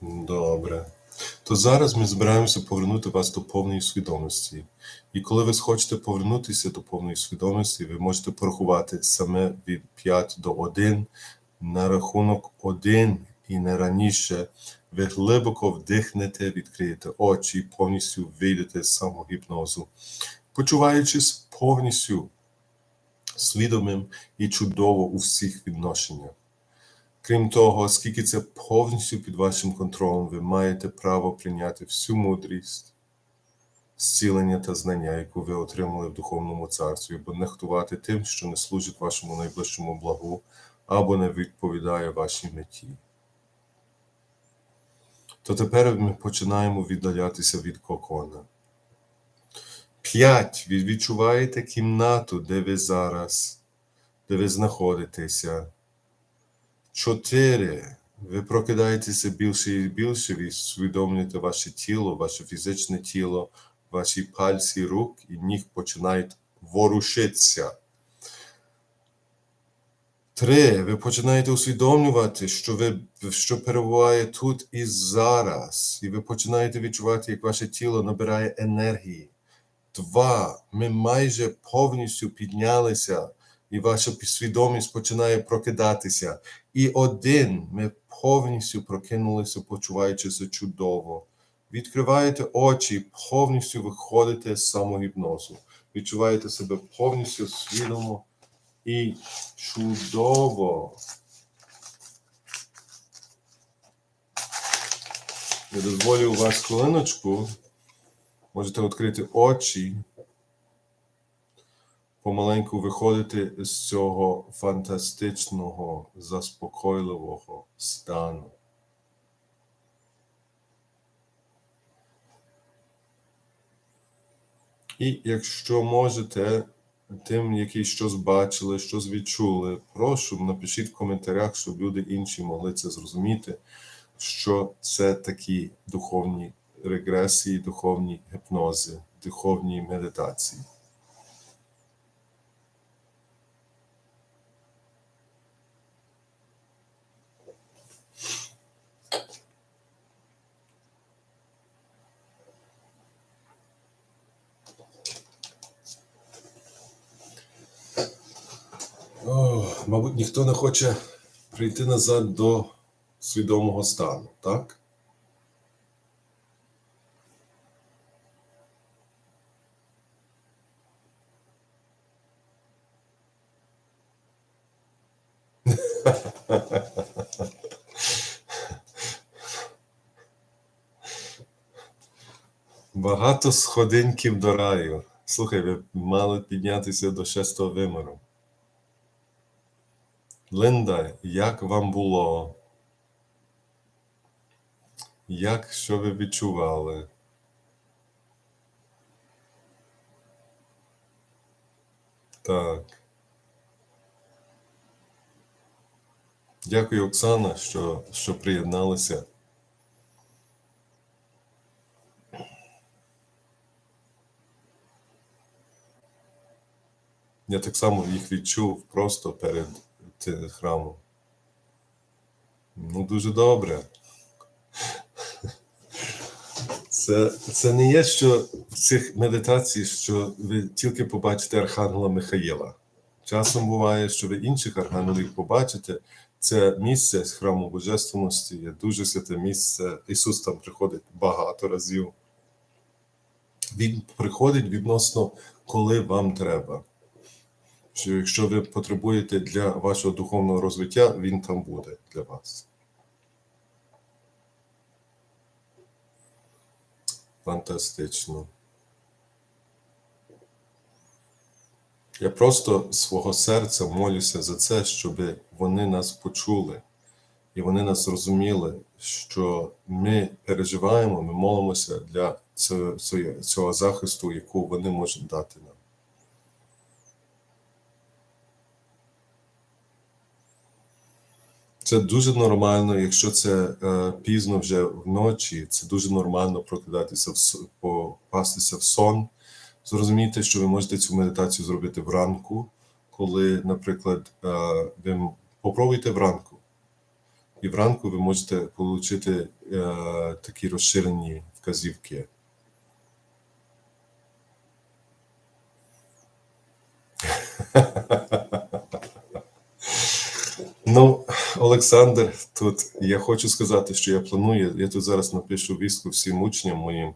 Speaker 1: Добре. То зараз ми збираємося повернути вас до повної свідомості. І коли ви схочете повернутися до повної свідомості, ви можете порахувати саме від 5 до 1. На рахунок 1 і не раніше ви глибоко вдихнете, відкриєте очі і повністю вийдете з самогіпнозу, почуваючись повністю свідомим і чудово у всіх відношеннях. Крім того, оскільки це повністю під вашим контролем, ви маєте право прийняти всю мудрість, зцілення та знання, яку ви отримали в духовному царстві, або нехтувати тим, що не служить вашому найближчому благу, або не відповідає вашій меті. То тепер ми починаємо віддалятися від кокона. 5. Ви відчуваєте кімнату, де ви зараз, де ви знаходитеся. 4. Ви прокидаєтеся більше і більше, ви усвідомлюєте ваше тіло, ваше фізичне тіло, ваші пальці рук і ніг починають ворушитися. 3. Ви починаєте усвідомлювати, що перебуває тут і зараз. І ви починаєте відчувати, як ваше тіло набирає енергії. 2. Ми майже повністю піднялися, і ваша свідомість починає прокидатися. І 1. Ми повністю прокинулися, почуваючися чудово. Відкриваєте очі, повністю виходите з самогіпнозу. Відчуваєте себе повністю свідомо і чудово. Я дозволю вас хвилиночку. Можете відкрити очі, помаленьку виходити з цього фантастичного, заспокійливого стану. І якщо можете, тим, які щось бачили, щось відчули, прошу, напишіть в коментарях, щоб люди інші могли це зрозуміти, що це такі духовні регресії, духовні гіпнози, духовні медитації. Мабуть, ніхто не хоче прийти назад до свідомого стану, так? Багато сходинків до раю. Слухай, ви мали піднятися до 6-го виміру. Лінда, як вам було? Що ви відчували? Так. Дякую, Оксана, що приєдналися. Я так само їх відчув просто перед храмом. Ну, дуже добре. Це не є, що в цих медитаціях, що ви тільки побачите Архангела Михаїла. Часом буває, що ви інших архангелів побачите. Це місце з храму Божественності є дуже святе місце. Ісус там приходить багато разів. Він приходить відносно, коли вам треба. Що якщо ви потребуєте для вашого духовного розвиття, він там буде для вас. Фантастично. Я просто свого серця молюся за це, щоб вони нас почули. І вони нас зрозуміли, що ми переживаємо, ми молимося для цього захисту, яку вони можуть дати нам. Це дуже нормально, якщо це пізно вже вночі, це дуже нормально прокидатися, попастися в сон. Зрозумійте, що ви можете цю медитацію зробити вранку, коли, наприклад, ви попробуйте вранку. І вранку ви можете отримати такі розширені вказівки. Ну, Олександр, тут я хочу сказати, що я планую, я тут зараз напишу вістку всім учням моїм,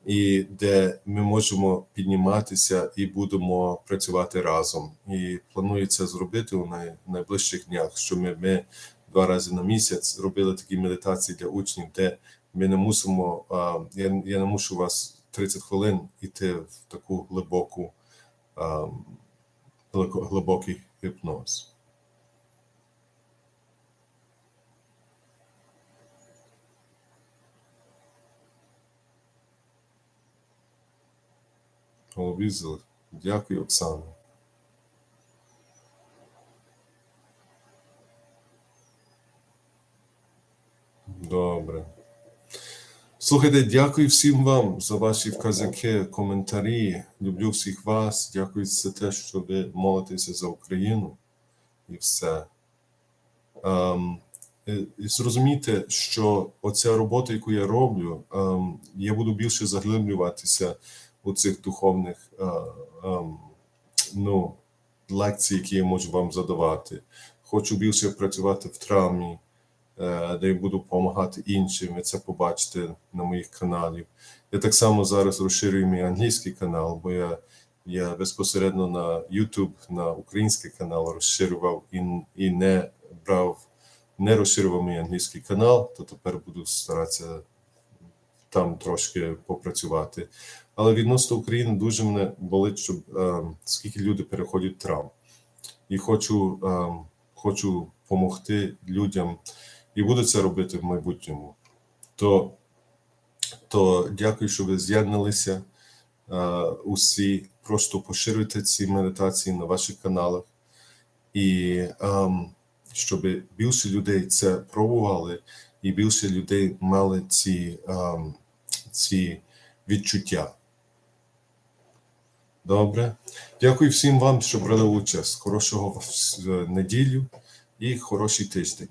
Speaker 1: і де ми можемо підніматися і будемо працювати разом. І планую це зробити у найближчих днях, що ми 2 рази на місяць робили такі медитації для учнів, де ми не мусимо, я не мушу вас 30 хвилин йти в таку глибокий гіпноз. Обізли. Дякую, Оксана. Добре. Слухайте, дякую всім вам за ваші вказівки, коментарі. Люблю всіх вас. Дякую за те, що ви молитеся за Україну і все. І зрозумійте, що оця робота, яку я роблю, я буду більше заглиблюватися у цих духовних лекцій, які я можу вам задавати. Хочу більше працювати в травмі, де я буду допомагати іншим, ви це побачите на моїх каналах. Я так само зараз розширюю мій англійський канал, бо я безпосередньо на YouTube, на український канал розширював і не розширював мій англійський канал, то тепер буду старатися там трошки попрацювати. Але відносно України дуже мене болить, щоб скільки люди переходять травм. І хочу допомогти людям, і буду це робити в майбутньому. То дякую, що ви з'єдналися усі. Просто поширюйте ці медитації на ваших каналах. І щоб більше людей це пробували, і більше людей мали ці відчуття. Добре? Дякую всім вам, що брали участь. Хорошого неділю і хороший тиждень.